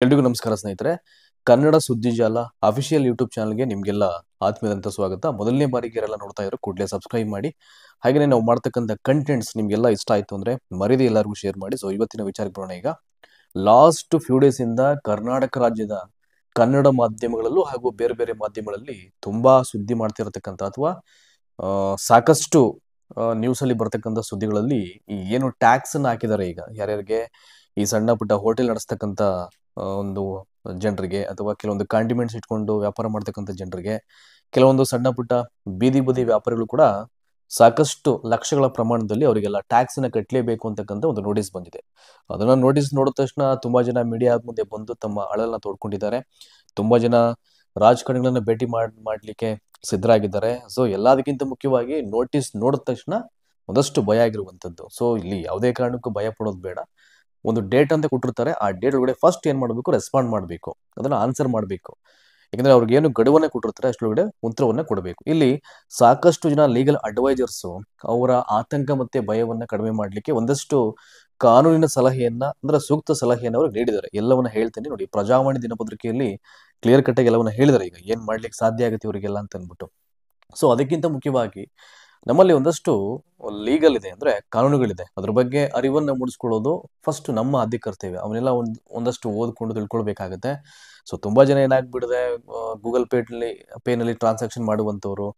ಎಲ್ರಿಗೂ ನಮಸ್ಕಾರ ಸ್ನೇಹಿತರೆ. ಕನ್ನಡ ಸುದ್ದಿಜಾಲ ಅಫಿಷಿಯಲ್ ಯೂಟ್ಯೂಬ್ ಚಾನಲ್ಗೆ ನಿಮಗೆಲ್ಲ ಆತ್ಮೀಯದಂತ ಸ್ವಾಗತ. ಮೊದಲನೇ ಬಾರಿಗೆ ಯಾರೆಲ್ಲ ನೋಡ್ತಾ ಇರೋ ಕೂಡಲೇ ಸಬ್ಸ್ಕ್ರೈಬ್ ಮಾಡಿ. ಹಾಗೆಯೇ ನಾವು ಮಾಡ್ತಕ್ಕಂಥ ಕಂಟೆಂಟ್ಸ್ ನಿಮಗೆಲ್ಲ ಇಷ್ಟ ಆಯಿತು ಅಂದರೆ ಮರಿದೇ ಎಲ್ಲರಿಗೂ ಶೇರ್ ಮಾಡಿ. ಸೊ ಇವತ್ತಿನ ವಿಚಾರಕ್ಕೆ ಬರೋಣ. ಈಗ ಲಾಸ್ಟ್ ಫ್ಯೂ ಡೇಸ್ ಇಂದ ಕರ್ನಾಟಕ ರಾಜ್ಯದ ಕನ್ನಡ ಮಾಧ್ಯಮಗಳಲ್ಲೂ ಹಾಗೂ ಬೇರೆ ಬೇರೆ ಮಾಧ್ಯಮಗಳಲ್ಲಿ ತುಂಬಾ ಸುದ್ದಿ ಮಾಡ್ತಿರತಕ್ಕಂಥ ಅಥವಾ ಸಾಕಷ್ಟು ನ್ಯೂಸ್ ಅಲ್ಲಿ ಬರ್ತಕ್ಕಂಥ ಸುದ್ದಿಗಳಲ್ಲಿ ಈ ಏನು ಟ್ಯಾಕ್ಸ್ ಅನ್ನು ಹಾಕಿದ್ದಾರೆ ಈಗ ಯಾರ್ಯಾರಿಗೆ ಈ ಸಣ್ಣ ಪುಟ್ಟ ಹೋಟೆಲ್ ನಡೆಸ್ತಕ್ಕಂಥ ಒಂದು ಜನರಿಗೆ ಅಥವಾ ಕೆಲವೊಂದು ಕಾಂಡಿಮೆಂಟ್ಸ್ ಇಟ್ಕೊಂಡು ವ್ಯಾಪಾರ ಮಾಡ್ತಕ್ಕಂಥ ಜನರಿಗೆ, ಕೆಲವೊಂದು ಸಣ್ಣ ಪುಟ್ಟ ಬೀದಿ ಬದಿ ವ್ಯಾಪಾರಿಗಳು ಕೂಡ ಸಾಕಷ್ಟು ಲಕ್ಷಗಳ ಪ್ರಮಾಣದಲ್ಲಿ ಅವರಿಗೆಲ್ಲ ಟ್ಯಾಕ್ಸ್ ಅನ್ನ ಕಟ್ಟಲೇಬೇಕು ಅಂತಕ್ಕಂಥ ಒಂದು ನೋಟಿಸ್ ಬಂದಿದೆ. ಅದನ್ನ ನೋಟಿಸ್ ನೋಡಿದ ತಕ್ಷಣ ತುಂಬಾ ಜನ ಮೀಡಿಯಾ ಮುಂದೆ ಬಂದು ತಮ್ಮ ಅಳಲನ್ನ ತೋಡ್ಕೊಂಡಿದ್ದಾರೆ. ತುಂಬಾ ಜನ ರಾಜಕಾರಣಿಗಳನ್ನ ಭೇಟಿ ಮಾಡ್ಲಿಕ್ಕೆ ಸಿದ್ಧರಾಗಿದ್ದಾರೆ. ಸೊ ಎಲ್ಲದಕ್ಕಿಂತ ಮುಖ್ಯವಾಗಿ ನೋಟಿಸ್ ನೋಡಿದ ತಕ್ಷಣ ಒಂದಷ್ಟು ಭಯ ಆಗಿರುವಂತದ್ದು. ಸೊ ಇಲ್ಲಿ ಯಾವುದೇ ಕಾರಣಕ್ಕೂ ಭಯ ಪಡೋದು ಬೇಡ. ಒಂದು ಡೇಟ್ ಅಂತ ಕೊಟ್ಟಿರ್ತಾರೆ, ಆ ಡೇಟ್ ಒಳಗಡೆ ಫಸ್ಟ್ ಏನ್ ಮಾಡಬೇಕು, ರೆಸ್ಪಾಂಡ್ ಮಾಡಬೇಕು, ಅದನ್ನ ಆನ್ಸರ್ ಮಾಡಬೇಕು. ಯಾಕಂದ್ರೆ ಅವ್ರಿಗೆ ಏನು ಗಡುವನ್ನ ಕೊಟ್ಟಿರ್ತಾರೆ ಅಷ್ಟೊಳಗಡೆ ಉತ್ತರವನ್ನ ಕೊಡಬೇಕು. ಇಲ್ಲಿ ಸಾಕಷ್ಟು ಜನ ಲೀಗಲ್ ಅಡ್ವೈಸರ್ಸ್ ಅವರ ಆತಂಕ ಮತ್ತೆ ಭಯವನ್ನ ಕಡಿಮೆ ಮಾಡ್ಲಿಕ್ಕೆ ಒಂದಷ್ಟು ಕಾನೂನಿನ ಸಲಹೆಯನ್ನ ಅಂದ್ರೆ ಸೂಕ್ತ ಸಲಹೆಯನ್ನ ಅವ್ರಿಗೆ ನೀಡಿದ್ದಾರೆ. ಎಲ್ಲವನ್ನ ಹೇಳ್ತೇನೆ ನೋಡಿ. ಪ್ರಜಾವಾಣಿ ದಿನಪತ್ರಿಕೆಯಲ್ಲಿ ಕ್ಲಿಯರ್ ಕಟ್ ಆಗಿ ಎಲ್ಲವನ್ನ ಹೇಳಿದ್ದಾರೆ. ಈಗ ಏನ್ ಮಾಡ್ಲಿಕ್ಕೆ ಸಾಧ್ಯ ಆಗುತ್ತೆ ಇವರಿಗೆಲ್ಲ ಅಂತ ಅಂದ್ಬಿಟ್ಟು. ಸೊ ಅದಕ್ಕಿಂತ ಮುಖ್ಯವಾಗಿ ನಮ್ಮಲ್ಲಿ ಒಂದಷ್ಟು ಲೀಗಲ್ ಇದೆ, ಅಂದ್ರೆ ಕಾನೂನುಗಳಿದೆ. ಅದ್ರ ಬಗ್ಗೆ ಅರಿವನ್ನ ಮೂಡಿಸ್ಕೊಳ್ಳೋದು ಫಸ್ಟ್ ನಮ್ಮ ಆದ್ಯ ಕರ್ತವ್ಯ. ಅವನ್ನೆಲ್ಲ ಒಂದಷ್ಟು ಓದ್ಕೊಂಡು ತಿಳ್ಕೊಳ್ಬೇಕಾಗತ್ತೆ. ಸೊ ತುಂಬಾ ಜನ ಏನಾಗ್ಬಿಡಿದೆ, ಗೂಗಲ್ ಪೇನಲ್ಲಿ ಟ್ರಾನ್ಸಾಕ್ಷನ್ ಮಾಡುವಂತವ್ರು,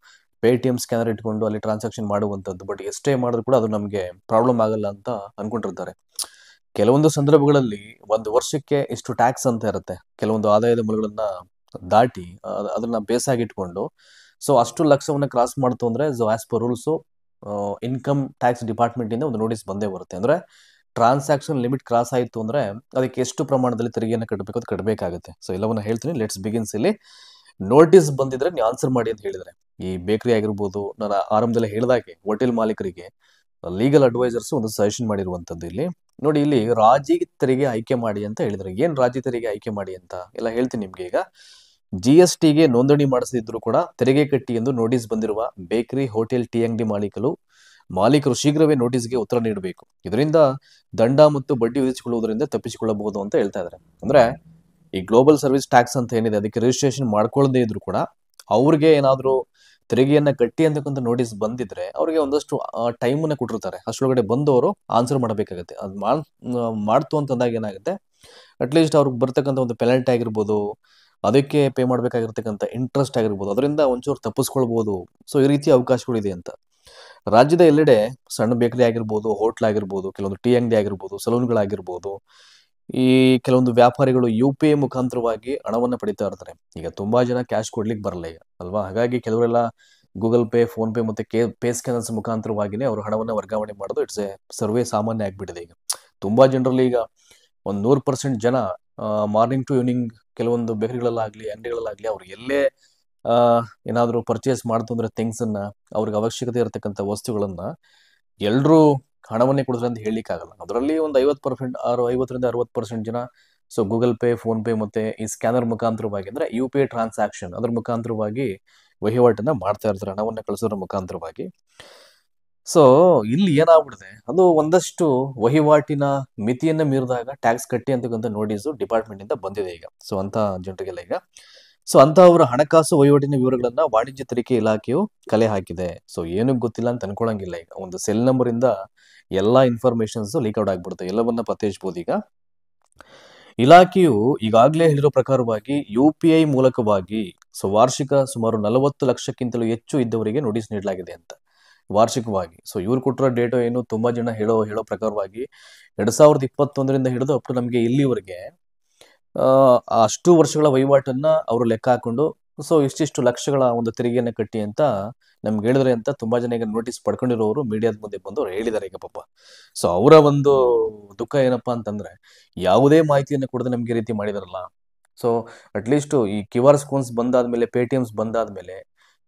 ಪೇಟಿಎಂ ಸ್ಕ್ಯಾನರ್ ಇಟ್ಕೊಂಡು ಅಲ್ಲಿ ಟ್ರಾನ್ಸಾಕ್ಷನ್ ಮಾಡುವಂಥದ್ದು. ಬಟ್ ಎಷ್ಟೇ ಮಾಡಿದ್ರು ಕೂಡ ಅದು ನಮಗೆ ಪ್ರಾಬ್ಲಮ್ ಆಗಲ್ಲ ಅಂತ ಅನ್ಕೊಂಡಿರ್ತಾರೆ. ಕೆಲವೊಂದು ಸಂದರ್ಭಗಳಲ್ಲಿ ಒಂದು ವರ್ಷಕ್ಕೆ ಇಷ್ಟು ಟ್ಯಾಕ್ಸ್ ಅಂತ ಇರುತ್ತೆ. ಕೆಲವೊಂದು ಆದಾಯದ ಮೂಲಗಳನ್ನ ದಾಟಿ ಅದನ್ನ ಬೇಸಾಗಿ ಇಟ್ಕೊಂಡು ಸೊ ಅಷ್ಟು ಲಕ್ಷವನ್ನ ಕ್ರಾಸ್ ಮಾಡ್ತು ಅಂದ್ರೆ as per rules income tax department ಇಂದ ಒಂದು ನೋಟಿಸ್ ಬಂದೇ ಬರುತ್ತೆ. ಅಂದ್ರೆ ಟ್ರಾನ್ಸಾಕ್ಷನ್ ಲಿಮಿಟ್ ಕ್ರಾಸ್ ಆಯಿತು ಅಂದ್ರೆ ಅದಕ್ಕೆ ಎಷ್ಟು ಪ್ರಮಾಣದಲ್ಲಿ ತೆರಿಗೆಯನ್ನು ಕಟ್ಟಬೇಕು ಅದು ಕಟ್ಟಬೇಕಾಗುತ್ತೆ. ಸೊ ಎಲ್ಲವನ್ನ ಹೇಳ್ತೀನಿ. Let's begins. ಇಲ್ಲಿ ನೋಟಿಸ್ ಬಂದಿದ್ರೆ ನೀವು ಆನ್ಸರ್ ಮಾಡಿ ಅಂತ ಹೇಳಿದ್ರೆ, ಈ ಬೇಕರಿ ಆಗಿರ್ಬೋದು, ನಾನು ಆರಂಭದಲ್ಲಿ ಹೇಳಿದಾಗೆ ಹೋಟೆಲ್ ಮಾಲೀಕರಿಗೆ ಲೀಗಲ್ ಅಡ್ವೈಸರ್ಸ್ ಒಂದು ಸಜೆಷನ್ ಮಾಡಿರುವಂತದ್ದು. ಇಲ್ಲಿ ನೋಡಿ, ಇಲ್ಲಿ ರಾಜಿ ತೆರಿಗೆ ಆಯ್ಕೆ ಮಾಡಿ ಅಂತ ಹೇಳಿದ್ರೆ, ಏನ್ ರಾಜಿ ತೆರಿಗೆ ಆಯ್ಕೆ ಮಾಡಿ ಅಂತ ಎಲ್ಲ ಹೇಳ್ತೀನಿ ನಿಮ್ಗೆ. ಈಗ GSTಗೆ ನೋಂದಣಿ ಮಾಡಿಸಿದ್ರು ಕೂಡ ತೆರಿಗೆ ಕಟ್ಟಿ ಎಂದು ನೋಟಿಸ್ ಬಂದಿರುವ ಬೇಕರಿ, ಹೋಟೆಲ್, ಟೀ ಅಂಗಡಿ ಮಾಲೀಕರು ಶೀಘ್ರವೇ ನೋಟಿಸ್ಗೆ ಉತ್ತರ ನೀಡಬೇಕು. ಇದರಿಂದ ದಂಡ ಮತ್ತು ಬಡ್ಡಿ ವಿಧಿಸಿಕೊಳ್ಳುವುದರಿಂದ ತಪ್ಪಿಸಿಕೊಳ್ಳಬಹುದು ಅಂತ ಹೇಳ್ತಾ ಇದ್ದಾರೆ. ಅಂದ್ರೆ ಈ ಗ್ಲೋಬಲ್ ಸರ್ವಿಸ್ ಟ್ಯಾಕ್ಸ್ ಅಂತ ಏನಿದೆ ಅದಕ್ಕೆ ರಿಜಿಸ್ಟ್ರೇಷನ್ ಮಾಡ್ಕೊಳ್ಳದೇ ಇದ್ರು ಕೂಡ ಅವ್ರಿಗೆ ಏನಾದ್ರು ತೆರಿಗೆಯನ್ನ ಕಟ್ಟಿ ಅಂತಕ್ಕಂಥ ನೋಟಿಸ್ ಬಂದಿದ್ರೆ ಅವ್ರಿಗೆ ಒಂದಷ್ಟು ಟೈಮ್ ಅನ್ನ ಕೊಟ್ಟಿರ್ತಾರೆ. ಅಷ್ಟೊಳಗಡೆ ಬಂದವರು ಆನ್ಸರ್ ಮಾಡಬೇಕಾಗತ್ತೆ. ಅದು ಮಾಡ್ತು ಅಂತಂದಾಗ ಏನಾಗುತ್ತೆ, ಅಟ್ಲೀಸ್ಟ್ ಅವ್ರಿಗೆ ಬರ್ತಕ್ಕಂಥ ಒಂದು ಪೆನಾಲ್ಟಿ ಆಗಿರ್ಬೋದು, ಅದಕ್ಕೆ ಪೇ ಮಾಡ್ಬೇಕಾಗಿರ್ತಕ್ಕಂಥ ಇಂಟ್ರೆಸ್ಟ್ ಆಗಿರ್ಬೋದು, ಅದರಿಂದ ಒಂಚೂರು ತಪ್ಪಿಸ್ಕೊಳ್ಬಹುದು. ಸೊ ಈ ರೀತಿ ಅವಕಾಶಗಳಿದೆ ಅಂತ. ರಾಜ್ಯದ ಎಲ್ಲೆಡೆ ಸಣ್ಣ ಬೇಕರಿ ಆಗಿರ್ಬೋದು, ಹೋಟ್ಲ್ ಆಗಿರ್ಬೋದು, ಕೆಲವೊಂದು ಟೀ ಅಂಗಡಿ ಆಗಿರ್ಬೋದು, ಸಲೂನ್ಗಳಾಗಿರ್ಬೋದು, ಈ ಕೆಲವೊಂದು ವ್ಯಾಪಾರಿಗಳು UPI ಮುಖಾಂತರವಾಗಿ ಹಣವನ್ನ ಪಡಿತಾ ಇರ್ತಾರೆ. ಈಗ ತುಂಬಾ ಜನ ಕ್ಯಾಶ್ ಕೊಡ್ಲಿಕ್ಕೆ ಬರಲ್ಲ ಈಗ ಅಲ್ವಾ. ಹಾಗಾಗಿ ಕೆಲವರೆಲ್ಲ ಗೂಗಲ್ ಪೇ, ಫೋನ್ ಪೇ ಮತ್ತೆ ಪೇ ಸ್ಕ್ಯಾನರ್ಸ್ ಮುಖಾಂತರವಾಗಿನೇ ಅವರು ಹಣವನ್ನ ವರ್ಗಾವಣೆ ಮಾಡೋದು ಇಟ್ಸ್ ಎ ಸರ್ವೇ ಸಾಮಾನ್ಯ ಆಗ್ಬಿಟ್ಟಿದೆ. ಈಗ ತುಂಬಾ ಜನರಲ್ಲಿ ಈಗ ಒಂದು 100% ಜನ ಮಾರ್ನಿಂಗ್ ಟು ಈವ್ನಿಂಗ್ ಕೆಲವೊಂದು ಬೇಕರಿಗಳಲ್ಲಾಗ್ಲಿ, ಅಂಗಡಿಗಳಲ್ಲಾಗ್ಲಿ ಅವ್ರು ಎಲ್ಲೇ ಏನಾದ್ರು ಪರ್ಚೇಸ್ ಮಾಡ್ತು ಅಂದ್ರೆ ಥಿಂಗ್ಸ್ ಅನ್ನ, ಅವ್ರಿಗೆ ಅವಶ್ಯಕತೆ ಇರತಕ್ಕಂಥ ವಸ್ತುಗಳನ್ನ ಎಲ್ರೂ ಹಣವನ್ನೇ ಕೊಡಿದ್ರೆ ಅಂತ ಹೇಳಲಿಕ್ಕೆ ಆಗಲ್ಲ. ಅದರಲ್ಲಿ ಒಂದು 50% 50ರಿಂದ 60% ಜನ so Google pay, phone pay ಮತ್ತೆ ಈ ಸ್ಕ್ಯಾನರ್ ಮುಖಾಂತರವಾಗಿ ಅಂದ್ರೆ UPI ಟ್ರಾನ್ಸಾಕ್ಷನ್ ಅದ್ರ ಮುಖಾಂತರವಾಗಿ ವಹಿವಾಟನ್ನ ಮಾಡ್ತಾ ಇರ್ತಾರೆ, ಹಣವನ್ನ ಕಳಿಸೋದ್ರ ಮುಖಾಂತರವಾಗಿ. ಸೊ ಇಲ್ಲಿ ಏನಾಗ್ಬಿಡಿದೆ, ಅದು ಒಂದಷ್ಟು ವಹಿವಾಟಿನ ಮಿತಿಯನ್ನ ಮೀರಿದಾಗ ಟ್ಯಾಕ್ಸ್ ಕಟ್ಟಿ ಅಂತಕ್ಕಂಥ ನೋಟಿಸ್ ಡಿಪಾರ್ಟ್ಮೆಂಟ್ ಇಂದ ಬಂದಿದೆ ಈಗ. ಸೊ ಅಂತ ಜನರಿಗೆಲ್ಲ ಈಗ ಸೊ ಅಂತ ಅವರ ಹಣಕಾಸು ವಹಿವಾಟಿನ ವಿವರಗಳನ್ನ ವಾಣಿಜ್ಯ ತೆರಿಗೆ ಇಲಾಖೆಯು ಕಲೆ ಹಾಕಿದೆ. ಸೊ ಏನು ಗೊತ್ತಿಲ್ಲ ಅಂತ ಅನ್ಕೊಳಂಗಿಲ್ಲ. ಈಗ ಒಂದು ಸೆಲ್ ನಂಬರ್ ಇಂದ ಎಲ್ಲಾ ಇನ್ಫಾರ್ಮೇಶನ್ಸ್ ಲೀಕ್ ಔಟ್ ಆಗ್ಬಿಡುತ್ತೆ. ಎಲ್ಲವನ್ನ ಪತ್ತೆ ಹಚ್ಚಬಹುದು. ಈಗ ಇಲಾಖೆಯು ಈಗಾಗಲೇ ಹೇಳಿರೋ ಪ್ರಕಾರವಾಗಿ UPI ಮೂಲಕವಾಗಿ ಸೊ ವಾರ್ಷಿಕ ಸುಮಾರು 40 ಲಕ್ಷಕ್ಕಿಂತಲೂ ಹೆಚ್ಚು ಇದ್ದವರಿಗೆ ನೋಟಿಸ್ ನೀಡಲಾಗಿದೆ ಅಂತ ವಾರ್ಷಿಕವಾಗಿ. ಸೊ ಇವ್ರು ಕೊಟ್ಟಿರೋ ಡೇಟಾ ಏನು, ತುಂಬಾ ಜನ ಹೇಳೋ ಪ್ರಕಾರವಾಗಿ 2021ರಿಂದ ಹಿಡಿದು ಅಪ್ ಟು ನಮಗೆ ಇಲ್ಲಿವರೆಗೆ ಅಷ್ಟು ವರ್ಷಗಳ ವಹಿವಾಟನ್ನ ಅವರು ಲೆಕ್ಕ ಹಾಕೊಂಡು ಸೊ ಇಷ್ಟಿಷ್ಟು ಲಕ್ಷಗಳ ಒಂದು ತೆರಿಗೆಯನ್ನ ಕಟ್ಟಿ ಅಂತ ನಮ್ಗೆ ಹೇಳಿದ್ರೆ ಅಂತ ತುಂಬಾ ಜನ ಈಗ ನೋಟಿಸ್ ಪಡ್ಕೊಂಡಿರೋರು ಮೀಡಿಯಾದ ಮುಂದೆ ಬಂದು ಅವ್ರು ಹೇಳಿದ್ದಾರೆ ಈಗ ಪಾಪ. ಸೊ ಅವರ ಒಂದು ದುಃಖ ಏನಪ್ಪಾ ಅಂತಂದ್ರೆ, ಯಾವುದೇ ಮಾಹಿತಿಯನ್ನು ಕೊಡದೆ ನಮ್ಗೆ ಈ ರೀತಿ ಮಾಡಿದಾರಲ್ಲ. ಸೊ ಅಟ್ಲೀಸ್ಟ್ ಈ QR ಕೋಡ್ಸ್ ಬಂದಾದ್ಮೇಲೆ, ಪೇಟಿಎಮ್ಸ್ ಬಂದಾದ್ಮೇಲೆ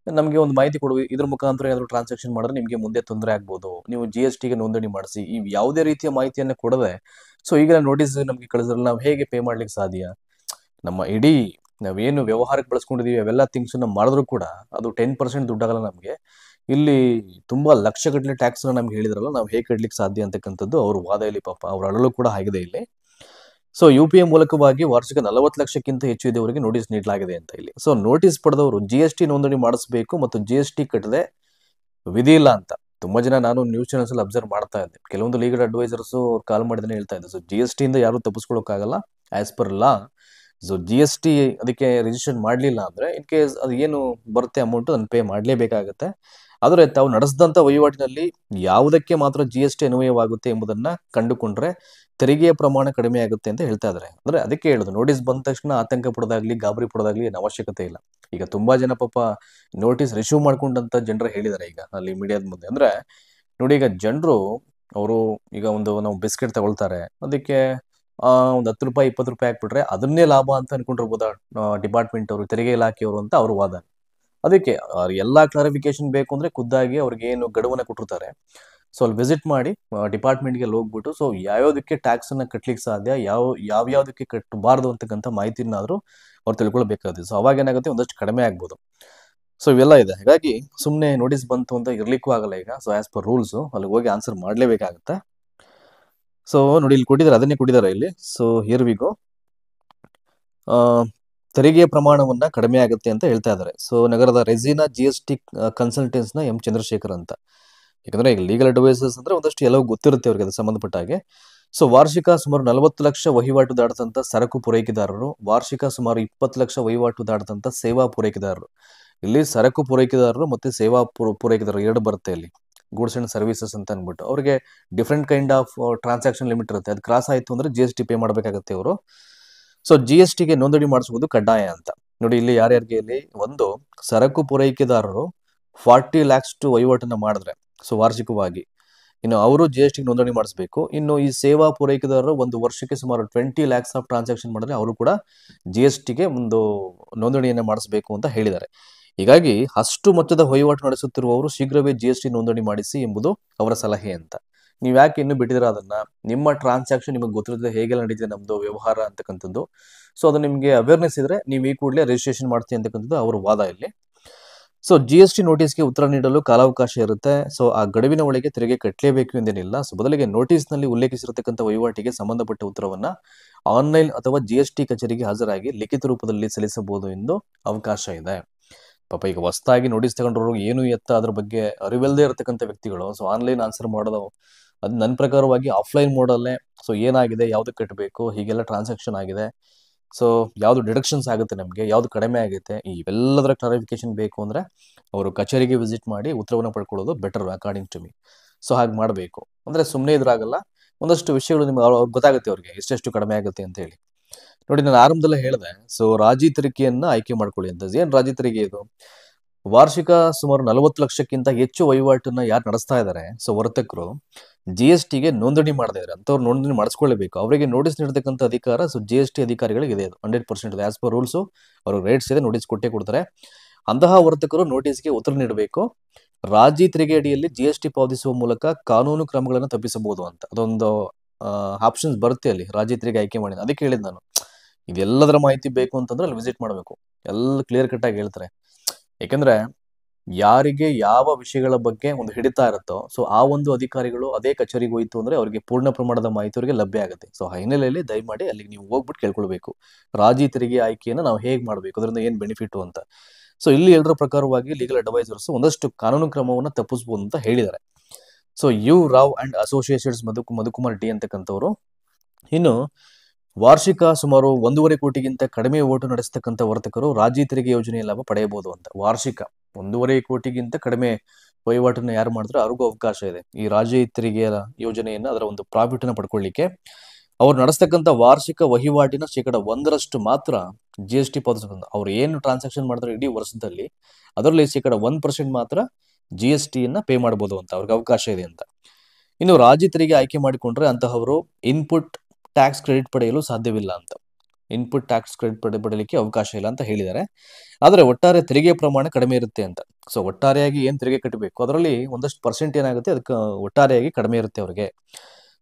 ನಮಗೆ ಒಂದು ಮಾಹಿತಿ ಕೊಡುವ, ಇದ್ರ ಮುಖಾಂತರ ಏನಾದ್ರು ಟ್ರಾನ್ಸಾಕ್ಷನ್ ಮಾಡಿದ್ರೆ ನಿಮ್ಗೆ ಮುಂದೆ ತೊಂದರೆ ಆಗ್ಬೋದು, ನೀವು GSTಗೆ ನೋಂದಣಿ ಮಾಡಿಸಿ, ಈ ಯಾವುದೇ ರೀತಿಯ ಮಾಹಿತಿಯನ್ನ ಕೊಡದೆ ಸೊ ಈಗ ನೋಟಿಸ್ ನಮ್ಗೆ ಕಳಿಸಿದ್ರೆ ನಾವು ಹೇಗೆ ಪೇ ಮಾಡ್ಲಿಕ್ಕೆ ಸಾಧ್ಯ? ನಮ್ಮ ಇಡೀ ನಾವೇನು ವ್ಯವಹಾರಕ್ಕೆ ಬಳಸ್ಕೊಂಡಿದೀವಿ ಅವೆಲ್ಲ ಥಿಂಗ್ಸ್ ಮಾಡಿದ್ರು ಕೂಡ ಅದು 10% ದುಡ್ಡಾಗಲ್ಲ ನಮ್ಗೆ. ಇಲ್ಲಿ ತುಂಬಾ ಲಕ್ಷಗಟ್ಟಲೆ ಟ್ಯಾಕ್ಸ್ ನಮ್ಗೆ ಹೇಳಿದ್ರಲ್ಲ, ನಾವು ಹೇಗೆ ಕಟ್ಲಿಕ್ಕೆ ಸಾಧ್ಯ ಅಂತಕ್ಕಂಥದ್ದು ಅವ್ರ ವಾದ. ಇಲ್ಲಿ ಪಾಪ ಅವ್ರ ಅಳಲು ಕೂಡ ಆಗಿದೆ ಇಲ್ಲಿ. ಸೊ UPI ಮೂಲಕವಾಗಿ ವಾರ್ಷಿಕ 40 ಲಕ್ಷಕ್ಕಿಂತ ಹೆಚ್ಚು ಇದ್ದವರಿಗೆ ನೋಟಿಸ್ ನೀಡಲಾಗಿದೆ ಅಂತ ಇಲ್ಲಿ. ಸೊ ನೋಟಿಸ್ ಪಡೆದವರು GST ನೋಂದಣಿ ಮಾಡಿಸಬೇಕು ಮತ್ತು GST ಕಟ್ಟದೆ ವಿಧಿ ಇಲ್ಲ ಅಂತ ತುಂಬಾ ಜನ ನಾನು ನ್ಯೂಸ್ ಚಾನೆಲ್ಸ್ ಅಲ್ಲಿ ಅಬ್ಸರ್ವ್ ಮಾಡ್ತಾ ಇದ್ದೆ. ಕೆಲವೊಂದು ಲೀಗಲ್ ಅಡ್ವೈಸರ್ಸ್ ಅವ್ರು ಕಾಲ್ ಮಾಡಿದ್ರೆ ಹೇಳ್ತಾ ಇದ್ದಾರೆ, ಸೊ GST ಇಂದ ಯಾರು ತಪ್ಪಿಸ್ಕೊಳ್ಳೋಕ್ಕಾಗಲ್ಲ as per law. So GST ಅದಕ್ಕೆ ರಿಜಿಸ್ಟ್ರೇಷನ್ ಮಾಡಲಿಲ್ಲ ಅಂದ್ರೆ ಇನ್ ಕೇಸ್ ಅದು ಏನು ಬರುತ್ತೆ ಅಮೌಂಟ್ ಅದನ್ನು ಪೇ ಮಾಡಲೇಬೇಕಾಗುತ್ತೆ. ಆದರೆ ತಾವು ನಡೆಸಿದಂಥ ವಹಿವಾಟಿನಲ್ಲಿ ಯಾವುದಕ್ಕೆ ಮಾತ್ರ GST ಅನ್ವಯವಾಗುತ್ತೆ ಎಂಬುದನ್ನ ಕಂಡುಕೊಂಡ್ರೆ ತೆರಿಗೆಯ ಪ್ರಮಾಣ ಕಡಿಮೆ ಆಗುತ್ತೆ ಅಂತ ಹೇಳ್ತಾ ಇದ್ದಾರೆ. ಅಂದ್ರೆ ಅದಕ್ಕೆ ಹೇಳುದು, ನೋಟಿಸ್ ಬಂದ ತಕ್ಷಣ ಆತಂಕ ಪಡೋದಾಗ್ಲಿ ಗಾಬರಿ ಪಡೋದಾಗ್ಲಿ ಏನು ಅವಶ್ಯಕತೆ ಇಲ್ಲ. ಈಗ ತುಂಬಾ ಜನ ಪಾಪ ನೋಟಿಸ್ ರಿಸೀವ್ ಮಾಡ್ಕೊಂಡಂತ ಜನರು ಹೇಳಿದ್ದಾರೆ ಈಗ ಅಲ್ಲಿ ಮೀಡಿಯಾದ ಮುಂದೆ. ಅಂದ್ರೆ ನೋಡಿ, ಈಗ ಜನರು ಅವರು ಈಗ ನಾವು ಬಿಸ್ಕೆಟ್ ತಗೊಳ್ತಾರೆ, ಅದಕ್ಕೆ ಒಂದು 10 ರೂಪಾಯಿ 20 ರೂಪಾಯಿ ಹಾಕ್ಬಿಟ್ರೆ ಅದನ್ನೇ ಲಾಭ ಅಂತ ಅನ್ಕೊಂಡಿರ್ಬೋದ ಡಿಪಾರ್ಟ್ಮೆಂಟ್ ಅವರು, ತೆರಿಗೆ ಇಲಾಖೆಯವರು ಅಂತ ಅವ್ರ ವಾದ. ಅದಕ್ಕೆ ಎಲ್ಲಾ ಕ್ಲಾರಿಫಿಕೇಶನ್ ಬೇಕು ಅಂದ್ರೆ ಖುದ್ದಾಗಿ ಅವ್ರಿಗೆ ಏನು ಗಡುವನ್ನ ಕೊಟ್ಟಿರ್ತಾರೆ, ಸೊ ಅಲ್ಲಿ ವಿಸಿಟ್ ಮಾಡಿ ಡಿಪಾರ್ಟ್ಮೆಂಟ್ಗೆ ಹೋಗ್ಬಿಟ್ಟು ಸೊ ಯಾವ್ಯಾವ್ದಕ್ಕೆ ಟ್ಯಾಕ್ಸ್ ಅನ್ನ ಕಟ್ಲಿಕ್ಕೆ ಸಾಧ್ಯ, ಯಾವ್ಯಾವ್ದಕ್ಕೆ ಕಟ್ಟಬಾರ್ದು ಅಂತಕ್ಕಂಥ ಮಾಹಿತಿನಾದ್ರೂ ಅವ್ರು ತಿಳ್ಕೊಳ್ಬೇಕಾಗುತ್ತೆ. ಸೊ ಅವಾಗ ಏನಾಗುತ್ತೆ, ಒಂದಷ್ಟು ಕಡಿಮೆ ಆಗ್ಬೋದು. ಸೊ ಇವೆಲ್ಲ ಇದೆ. ಹಾಗಾಗಿ ಸುಮ್ಮನೆ ನೋಟಿಸ್ ಬಂತು ಅಂತ ಇರ್ಲಿಕ್ಕೂ ಆಗಲ್ಲ ಈಗ. ಸೊ ಆಸ್ ಪರ್ ರೂಲ್ಸ್ ಅಲ್ಲಿ ಹೋಗಿ ಆನ್ಸರ್ ಮಾಡ್ಲೇಬೇಕಾಗತ್ತೆ. ಸೊ ನೋಡಿ, ಇಲ್ಲಿ ಕೊಟ್ಟಿದ್ದಾರೆ, ಅದನ್ನೇ ಕೊಟ್ಟಿದ್ದಾರೆ ಇಲ್ಲಿ. So here we go. ತೆರಿಗೆಯ ಪ್ರಮಾಣವನ್ನ ಕಡಿಮೆ ಆಗುತ್ತೆ ಅಂತ ಹೇಳ್ತಾ ಇದ್ದಾರೆ. ಸೊ ನಗರದ ರೆಸಿನಾ GST ಕನ್ಸಲ್ಟೆನ್ಸ್ ನ ಎಂ ಚಂದ್ರಶೇಖರ್ ಅಂತ. ಯಾಕಂದ್ರೆ ಈಗ ಲೀಗಲ್ ಅಡ್ವೈಸರ್ಸ್ ಅಂದ್ರೆ ಒಂದಷ್ಟು ಎಲ್ಲವೂ ಗೊತ್ತಿರುತ್ತೆ ಅವ್ರಿಗೆ ಅದು ಸಂಬಂಧಪಟ್ಟ ಹಾಗೆ. ಸೊ ವಾರ್ಷಿಕ ಸುಮಾರು 40 ಲಕ್ಷ ವಹಿವಾಟು ದಾಟದಂತ ಸರಕು ಪೂರೈಕೆದಾರರು, ವಾರ್ಷಿಕ ಸುಮಾರು 20 ಲಕ್ಷ ವಹಿವಾಟು ದಾಟದಂತ ಸೇವಾ ಪೂರೈಕೆದಾರರು. ಇಲ್ಲಿ ಸರಕು ಪೂರೈಕೆದಾರರು ಮತ್ತೆ ಸೇವಾ ಪೂರೈಕೆದಾರರು ಎರಡು ಬರುತ್ತೆ ಇಲ್ಲಿ, ಗೂಡ್ಸ್ ಅಂಡ್ ಸರ್ವಿಸಸ್ ಅಂತ ಅಂದ್ಬಿಟ್ಟು. ಅವರಿಗೆ different kind of transaction limit ಇರುತ್ತೆ. ಅದು ಕ್ರಾಸ್ ಆಯ್ತು ಅಂದ್ರೆ GST ಪೇ ಮಾಡಬೇಕಾಗುತ್ತೆ ಅವರು. ಸೊ GSTಗೆ ನೋಂದಣಿ ಮಾಡಿಸುವುದು ಕಡ್ಡಾಯ ಅಂತ. ನೋಡಿ ಇಲ್ಲಿ ಯಾರ್ಯಾರಿಗೆ, ಇಲ್ಲಿ ಒಂದು ಸರಕು ಪೂರೈಕೆದಾರರು 40 lakhs ವಹಿವಾಟನ್ನ ಮಾಡಿದ್ರೆ ಸೊ ವಾರ್ಷಿಕವಾಗಿ, ಇನ್ನು ಅವರು GST ನೋಂದಣಿ ಮಾಡಿಸಬೇಕು. ಇನ್ನು ಈ ಸೇವಾ ಪೂರೈಕೆದಾರರು ಒಂದು ವರ್ಷಕ್ಕೆ ಸುಮಾರು 20 lakhs ಆಫ್ ಟ್ರಾನ್ಸಾಕ್ಷನ್ ಮಾಡಿದ್ರೆ ಅವರು ಕೂಡ GSTಗೆ ಒಂದು ನೋಂದಣಿಯನ್ನ ಮಾಡಿಸಬೇಕು ಅಂತ ಹೇಳಿದ್ದಾರೆ. ಹೀಗಾಗಿ ಅಷ್ಟು ಮೊತ್ತದ ವಹಿವಾಟು ನಡೆಸುತ್ತಿರುವವರು ಶೀಘ್ರವೇ GST ನೋಂದಣಿ ಮಾಡಿಸಿ ಎಂಬುದು ಅವರ ಸಲಹೆ ಅಂತ. ನೀವು ಯಾಕೆ ಇನ್ನೂ ಬಿಟ್ಟಿದ್ದೀರಾ ಅದನ್ನ? ನಿಮ್ಮ ಟ್ರಾನ್ಸಾಕ್ಷನ್ ನಿಮಗೆ ಗೊತ್ತಿರುತ್ತೆ ಹೇಗೆಲ್ಲ ನಡೀತಿದೆ ನಮ್ದು ವ್ಯವಹಾರ ಅಂತಕ್ಕಂಥದ್ದು. ಸೊ ಅದು ನಿಮಗೆ ಅವೇರ್ನೆಸ್ ಇದ್ರೆ ನೀವು ಈ ಕೂಡಲೇ ರಿಜಿಸ್ಟ್ರೇಷನ್ ಮಾಡ್ತೀವಿ ಅಂತಕ್ಕಂಥದ್ದು ಅವ್ರ ವಾದ ಇಲ್ಲಿ. ಸೊ GST ನೋಟಿಸ್ಗೆ ಉತ್ತರ ನೀಡಲು ಕಾಲಾವಕಾಶ ಇರುತ್ತೆ. ಸೊ ಆ ಗಡುವಿನ ಒಳಗೆ ತೆರಿಗೆ ಕಟ್ಟಲೇಬೇಕು ಎಂದೇನಿಲ್ಲ. ಸೊ ಬದಲಿಗೆ ನೋಟಿಸ್ನಲ್ಲಿ ಉಲ್ಲೇಖಿಸಿರತಕ್ಕಂಥ ವಹಿವಾಟಿಗೆ ಸಂಬಂಧಪಟ್ಟ ಉತ್ತರವನ್ನ ಆನ್ಲೈನ್ ಅಥವಾ GST ಕಚೇರಿಗೆ ಹಾಜರಾಗಿ ಲಿಖಿತ ರೂಪದಲ್ಲಿ ಸಲ್ಲಿಸಬಹುದು ಎಂದು ಅವಕಾಶ ಇದೆ. ಪಾಪ ಈಗ ಹೊಸದಾಗಿ ನೋಟಿಸ್ ತಗೊಂಡ್ರು ಏನು ಎತ್ತ ಅದ್ರ ಬಗ್ಗೆ ಅರಿವಿಲ್ಲದೆ ಇರತಕ್ಕಂಥ ವ್ಯಕ್ತಿಗಳು ಸೊ ಆನ್ಲೈನ್ ಆನ್ಸರ್ ಮಾಡೋದು, ಅದು ನನ್ನ ಪ್ರಕಾರವಾಗಿ ಆಫ್ಲೈನ್ ಮೋಡಲ್ಲೇ ಸೊ ಏನಾಗಿದೆ, ಯಾವ್ದು ಕಟ್ಟಬೇಕು, ಹೀಗೆಲ್ಲ ಟ್ರಾನ್ಸಾಕ್ಷನ್ ಆಗಿದೆ, ಸೊ ಯಾವ್ದು ಡಿಡಕ್ಷನ್ಸ್ ಆಗುತ್ತೆ, ನಮಗೆ ಯಾವ್ದು ಕಡಿಮೆ ಆಗುತ್ತೆ, ಇವೆಲ್ಲದರ ಕ್ಲಾರಿಫಿಕೇಶನ್ ಬೇಕು ಅಂದ್ರೆ ಅವರು ಕಚೇರಿಗೆ ವಿಸಿಟ್ ಮಾಡಿ ಉತ್ತರವನ್ನು ಪಡ್ಕೊಳ್ಳೋದು better according to me. So ಹಾಗೆ ಮಾಡಬೇಕು. ಅಂದ್ರೆ ಸುಮ್ಮನೆ ಇದ್ರಾಗಲ್ಲ, ಒಂದಷ್ಟು ವಿಷಯಗಳು ನಿಮ್ಗೆ ಗೊತ್ತಾಗುತ್ತೆ ಅವ್ರಿಗೆ ಎಷ್ಟೆಷ್ಟು ಕಡಿಮೆ ಆಗುತ್ತೆ ಅಂತ ಹೇಳಿ. ನೋಡಿ, ನಾನು ಆರಂಭದಲ್ಲೇ ಹೇಳಿದೆ, ಸೊ ರಾಜಿ ತೆರಿಗೆಯನ್ನ ಆಯ್ಕೆ ಮಾಡ್ಕೊಳ್ಳಿ ಅಂತ. ಏನ್ ರಾಜಿ ತೆರಿಗೆ ಇದು? ವಾರ್ಷಿಕ ಸುಮಾರು 40 ಲಕ್ಷಕ್ಕಿಂತ ಹೆಚ್ಚು ವಹಿವಾಟನ್ನ ಯಾರು ನಡೆಸ್ತಾ ಇದ್ದಾರೆ, ಸೊ ವರ್ತಕರು GSTಗೆ ನೋಂದಣಿ ಮಾಡದೇ ಇದ್ದಾರೆ ಅಂತವ್ರು ನೋಂದಣಿ ಮಾಡಿಸ್ಕೊಳ್ಳೇಬೇಕು. ಅವರಿಗೆ ನೋಟಿಸ್ ನೀಡತಕ್ಕಂಥ ಅಧಿಕಾರ ಸೊ GST ಅಧಿಕಾರಿಗಳಿಗೆ ಇದೆ. ಅದು 100% ಆಸ್ ಪರ್ ರೂಲ್ಸ್ ಅವ್ರಿಗೆ ರೈಟ್ಸ್ ಇದೆ, ನೋಟಿಸ್ ಕೊಟ್ಟೇ ಕೊಡ್ತಾರೆ. ಅಂತಹ ವರ್ತಕರು ನೋಟಿಸ್ಗೆ ಉತ್ತರ ನೀಡಬೇಕು. ರಾಜಿ ತೆರಿಗೆ ಅಡಿಯಲ್ಲಿ GST ಪಾವತಿಸುವ ಮೂಲಕ ಕಾನೂನು ಕ್ರಮಗಳನ್ನು ತಪ್ಪಿಸಬಹುದು ಅಂತ ಅದೊಂದು ಆಪ್ಷನ್ಸ್ ಬರುತ್ತೆ ಅಲ್ಲಿ ರಾಜಿ ತೆರಿಗೆ ಆಯ್ಕೆ ಮಾಡಿ. ಅದಕ್ಕೆ ಹೇಳಿದ್ ನಾನು, ಇದೆಲ್ಲದರ ಮಾಹಿತಿ ಬೇಕು ಅಂತಂದ್ರೆ ಅಲ್ಲಿ ವಿಸಿಟ್ ಮಾಡಬೇಕು, ಎಲ್ಲ ಕ್ಲಿಯರ್ ಕಟ್ ಆಗಿ ಹೇಳ್ತಾರೆ. ಯಾಕಂದ್ರೆ ಯಾರಿಗೆ ಯಾವ ವಿಷಯಗಳ ಬಗ್ಗೆ ಒಂದು ಹಿಡಿತಾ ಇರುತ್ತೋ ಸೊ ಆ ಒಂದು ಅಧಿಕಾರಿಗಳು ಅದೇ ಕಚೇರಿಗೆ ಹೋಯ್ತು ಅಂದ್ರೆ ಅವರಿಗೆ ಪೂರ್ಣ ಪ್ರಮಾಣದ ಮಾಹಿತಿ ಅವರಿಗೆ ಲಭ್ಯ ಆಗುತ್ತೆ. ಸೊ ಆ ಹಿನ್ನೆಲೆಯಲ್ಲಿ ದಯಮಾಡಿ ಅಲ್ಲಿಗೆ ನೀವು ಹೋಗ್ಬಿಟ್ಟು ಕೇಳ್ಕೊಳ್ಬೇಕು, ರಾಜಿ ತೆರಿಗೆ ಆಯ್ಕೆಯನ್ನು ನಾವು ಹೇಗೆ ಮಾಡಬೇಕು, ಅದರಿಂದ ಏನ್ ಬೆನಿಫಿಟ್ ಅಂತ. ಸೊ ಇಲ್ಲಿ ಎಲ್ಲರ ಪ್ರಕಾರವಾಗಿ ಲೀಗಲ್ ಅಡ್ವೈಸರ್ಸ್ ಒಂದಷ್ಟು ಕಾನೂನು ಕ್ರಮವನ್ನು ತಪ್ಪಿಸಬಹುದು ಅಂತ ಹೇಳಿದ್ದಾರೆ. So U Rao and associations Madhukumar D ಅಂತಕ್ಕಂಥವ್ರು. ಇನ್ನು ವಾರ್ಷಿಕ ಸುಮಾರು 1.5 ಕೋಟಿಗಿಂತ ಕಡಿಮೆ ಓಟು ನಡೆಸತಕ್ಕಂಥ ವರ್ತಕರು ರಾಜಿ ತೆರಿಗೆ ಯೋಜನೆಯ ಲಾಭ ಪಡೆಯಬಹುದು ಅಂತ. ವಾರ್ಷಿಕ 1.5 ಕೋಟಿಗಿಂತ ಕಡಿಮೆ ವಹಿವಾಟನ್ನ ಯಾರು ಮಾಡಿದ್ರೆ ಅವ್ರಿಗೂ ಅವಕಾಶ ಇದೆ ಈ ರಾಜಿ ತೆರಿಗೆಯ ಯೋಜನೆಯನ್ನ, ಅದರ ಒಂದು ಪ್ರಾಫಿಟ್ ಅನ್ನ ಪಡ್ಕೊಳ್ಳಿಕ್ಕೆ. ಅವ್ರು ನಡೆಸ್ತಕ್ಕಂಥ ವಾರ್ಷಿಕ ವಹಿವಾಟಿನ 1% ಮಾತ್ರ GST ಪಾವತಿಸಬಹುದು. ಅವ್ರು ಏನು ಟ್ರಾನ್ಸಾಕ್ಷನ್ ಮಾಡಿದ್ರೆ ಇಡೀ ವರ್ಷದಲ್ಲಿ ಅದರಲ್ಲಿ 1% ಮಾತ್ರ GSTಯನ್ನ ಪೇ ಮಾಡಬಹುದು ಅಂತ ಅವ್ರಿಗೆ ಅವಕಾಶ ಇದೆ ಅಂತ. ಇನ್ನು ರಾಜಿ ತೆರಿಗೆ ಆಯ್ಕೆ ಮಾಡಿಕೊಂಡ್ರೆ ಅಂತಹವರು ಇನ್ಪುಟ್ ಟ್ಯಾಕ್ಸ್ ಕ್ರೆಡಿಟ್ ಪಡೆಯಲು ಸಾಧ್ಯವಿಲ್ಲ ಅಂತ. ಇನ್ಪುಟ್ ಟ್ಯಾಕ್ಸ್ ಕ್ರೆಡಿಟ್ ಪಡೆಯಲಿಕ್ಕೆ ಅವಕಾಶ ಇಲ್ಲ ಅಂತ ಹೇಳಿದ್ದಾರೆ. ಆದರೆ ಒಟ್ಟಾರೆ ತೆರಿಗೆ ಪ್ರಮಾಣ ಕಡಿಮೆ ಇರುತ್ತೆ ಅಂತ. ಸೊ ಒಟ್ಟಾರೆಯಾಗಿ ಏನ್ ತೆರಿಗೆ ಕಟ್ಟಬೇಕು ಅದರಲ್ಲಿ ಒಂದಷ್ಟು ಪರ್ಸೆಂಟ್ ಏನಾಗುತ್ತೆ ಅದಕ್ಕೆ ಒಟ್ಟಾರೆಯಾಗಿ ಕಡಿಮೆ ಇರುತ್ತೆ ಅವರಿಗೆ.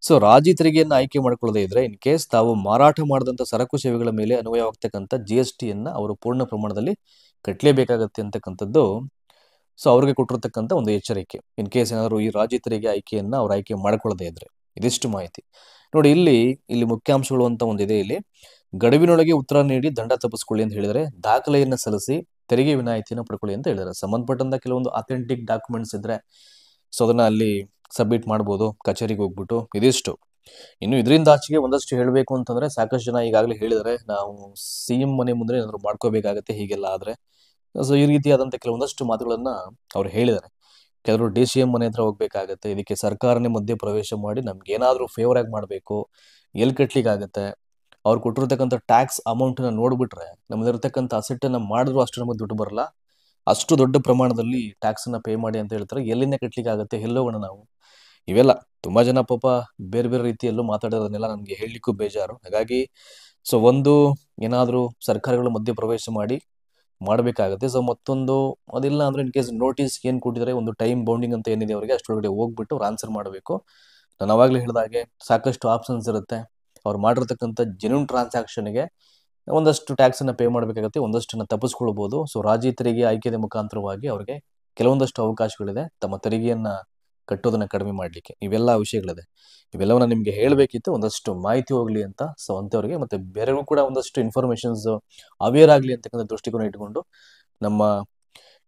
ಸೊ ರಾಜಿ ತೆರಿಗೆಯನ್ನು ಆಯ್ಕೆ ಮಾಡ್ಕೊಳ್ಳದೇ ಇದ್ರೆ ಇನ್ ಕೇಸ್ ತಾವು ಮಾರಾಟ ಮಾಡಿದಂಥ ಸರಕು ಸೇವೆಗಳ ಮೇಲೆ ಅನ್ವಯವಾಗ್ತಕ್ಕಂಥ GSTಯನ್ನ ಅವರು ಪೂರ್ಣ ಪ್ರಮಾಣದಲ್ಲಿ ಕಟ್ಟಲೇಬೇಕಾಗತ್ತೆ ಅಂತಕ್ಕಂಥದ್ದು ಸೊ ಅವ್ರಿಗೆ ಕೊಟ್ಟಿರ್ತಕ್ಕಂಥ ಒಂದು ಎಚ್ಚರಿಕೆ. ಇನ್ ಕೇಸ್ ಏನಾದ್ರು ಈ ರಾಜಿ ತೆರಿಗೆ ಆಯ್ಕೆಯನ್ನ ಅವ್ರು ಆಯ್ಕೆ ಮಾಡ್ಕೊಳ್ಳದೇ ಇದ್ರೆ. ಇದಿಷ್ಟು ಮಾಹಿತಿ. ನೋಡಿ ಇಲ್ಲಿ ಮುಖ್ಯಾಂಶಗಳು ಅಂತ ಒಂದಿದೆ. ಇಲ್ಲಿ ಗಡುವಿನೊಳಗೆ ಉತ್ತರ ನೀಡಿ ದಂಡ ತಪ್ಪಿಸ್ಕೊಳ್ಳಿ ಅಂತ ಹೇಳಿದರೆ ದಾಖಲೆಯನ್ನು ಸಲ್ಲಿಸಿ ತೆರಿಗೆ ವಿನಾಯಿತಿಯನ್ನು ಪಡ್ಕೊಳ್ಳಿ ಅಂತ ಹೇಳಿದ್ದಾರೆ. ಸಂಬಂಧಪಟ್ಟಂತ ಕೆಲವೊಂದು ಅಥೆಂಟಿಕ್ ಡಾಕ್ಯುಮೆಂಟ್ಸ್ ಇದ್ರೆ ಸೊ ಅದನ್ನ ಅಲ್ಲಿ ಸಬ್ಮಿಟ್ ಮಾಡ್ಬೋದು ಕಚೇರಿಗೆ ಹೋಗ್ಬಿಟ್ಟು. ಇದಿಷ್ಟು. ಇನ್ನು ಇದರಿಂದ ಆಚೆಗೆ ಒಂದಷ್ಟು ಹೇಳಬೇಕು ಅಂತಂದ್ರೆ ಸಾಕಷ್ಟು ಜನ ಈಗಾಗಲೇ ಹೇಳಿದರೆ ನಾವು ಸಿಎಂ ಮನೆ ಮುಂದೆ ಏನಾದ್ರು ಮಾಡ್ಕೋಬೇಕಾಗತ್ತೆ ಹೀಗೆಲ್ಲ ಆದ್ರೆ. ಸೊ ಈ ರೀತಿಯಾದಂಥ ಕೆಲವೊಂದಷ್ಟು ಮಾತುಗಳನ್ನ ಅವ್ರು ಹೇಳಿದ್ದಾರೆ. ಕೆಲವರು DCM ಮನೆ ಹತ್ರ ಹೋಗ್ಬೇಕಾಗತ್ತೆ, ಇದಕ್ಕೆ ಸರ್ಕಾರನೇ ಮಧ್ಯೆ ಪ್ರವೇಶ ಮಾಡಿ ನಮ್ಗೆ ಏನಾದರೂ ಫೇವರ್ ಆಗಿ ಮಾಡಬೇಕು, ಎಲ್ಲಿ ಕಟ್ಲಿಕ್ಕಾಗತ್ತೆ, ಅವ್ರು ಕೊಟ್ಟಿರ್ತಕ್ಕಂಥ ಟ್ಯಾಕ್ಸ್ ಅಮೌಂಟ್ನ ನೋಡ್ಬಿಟ್ರೆ ನಮ್ಮದಿರ್ತಕ್ಕಂಥ ಅಸೆಟ್ಟನ್ನು ಮಾಡಿದ್ರು ಅಷ್ಟು ನಮಗೆ ದುಡ್ಡು ಬರಲ್ಲ, ಅಷ್ಟು ದೊಡ್ಡ ಪ್ರಮಾಣದಲ್ಲಿ ಟ್ಯಾಕ್ಸನ್ನು ಪೇ ಮಾಡಿ ಅಂತ ಹೇಳ್ತಾರೆ. ಎಲ್ಲಿಂದ ಕಟ್ಲಿಕ್ಕಾಗತ್ತೆ, ಎಲ್ಲೋಗೋಣ ನಾವು? ಇವೆಲ್ಲ ತುಂಬಾ ಜನ ಪಾಪ ಬೇರೆ ಬೇರೆ ರೀತಿಯಲ್ಲೂ ಮಾತಾಡೋದನ್ನೆಲ್ಲ ನನಗೆ ಹೇಳಲಿಕ್ಕೂ ಬೇಜಾರು. ಹಾಗಾಗಿ ಸೊ ಒಂದು ಏನಾದರೂ ಸರ್ಕಾರಗಳು ಮಧ್ಯೆ ಪ್ರವೇಶ ಮಾಡಬೇಕಾಗತ್ತೆ. ಸೊ ಮತ್ತೊಂದು ಅದಿಲ್ಲ ಅಂದ್ರೆ ಇನ್ ಕೇಸ್ ನೋಟಿಸ್ ಏನು ಕೊಟ್ಟಿದ್ದಾರೆ, ಒಂದು ಟೈಮ್ ಬೌಂಡಿಂಗ್ ಅಂತ ಏನಿದೆ ಅವರಿಗೆ, ಅಷ್ಟೊಳಗಡೆ ಹೋಗ್ಬಿಟ್ಟು ಅವ್ರು ಆನ್ಸರ್ ಮಾಡಬೇಕು. ನಾನು ಅವಾಗಲೇ ಹೇಳಿದಾಗೆ ಸಾಕಷ್ಟು ಆಪ್ಷನ್ಸ್ ಇರುತ್ತೆ. ಅವ್ರು ಮಾಡಿರ್ತಕ್ಕಂಥ ಜೆನ್ಯೂನ್ ಟ್ರಾನ್ಸಾಕ್ಷನ್ಗೆ ಒಂದಷ್ಟು ಟ್ಯಾಕ್ಸನ್ನು ಪೇ ಮಾಡಬೇಕಾಗತ್ತೆ, ಒಂದಷ್ಟನ್ನು ತಪ್ಪಿಸ್ಕೊಳ್ಬೋದು. ಸೊ ರಾಜ್ಯ ತೆರಿಗೆ ಆಯ್ಕೆಯ ಮುಖಾಂತರವಾಗಿ ಅವರಿಗೆ ಕೆಲವೊಂದಷ್ಟು ಅವಕಾಶಗಳಿದೆ ತಮ್ಮ ತೆರಿಗೆಯನ್ನು ಕಟ್ಟೋದನ್ನು ಕಡಿಮೆ ಮಾಡಲಿಕ್ಕೆ. ಇವೆಲ್ಲ ವಿಷಯಗಳಿದೆ. ಇವೆಲ್ಲವನ್ನ ನಿಮಗೆ ಹೇಳಬೇಕಿತ್ತು, ಒಂದಷ್ಟು ಮಾಹಿತಿ ಹೋಗಲಿ ಅಂತ. ಸೊ ಅಂಥವ್ರಿಗೆ ಮತ್ತೆ ಬೇರೆಯವರು ಕೂಡ ಒಂದಷ್ಟು ಇನ್ಫಾರ್ಮೇಷನ್ಸ್ ಅವೇರ್ ಆಗಲಿ ಅಂತಕ್ಕಂಥ ದೃಷ್ಟಿಕೋನ ಇಟ್ಕೊಂಡು ನಮ್ಮ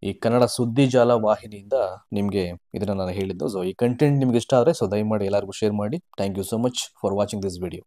ಈ ಕನ್ನಡ ಸುದ್ದಿ ಜಾಲ ವಾಹಿನಿಯಿಂದ ನಿಮಗೆ ಇದನ್ನು ನಾನು ಹೇಳಿದ್ದು. ಸೊ ಈ ಕಂಟೆಂಟ್ ನಿಮ್ಗೆ ಇಷ್ಟ ಆದರೆ ಸೊ ದಯಮಾಡಿ ಎಲ್ಲರಿಗೂ ಶೇರ್ ಮಾಡಿ. Thank you so much for watching this video.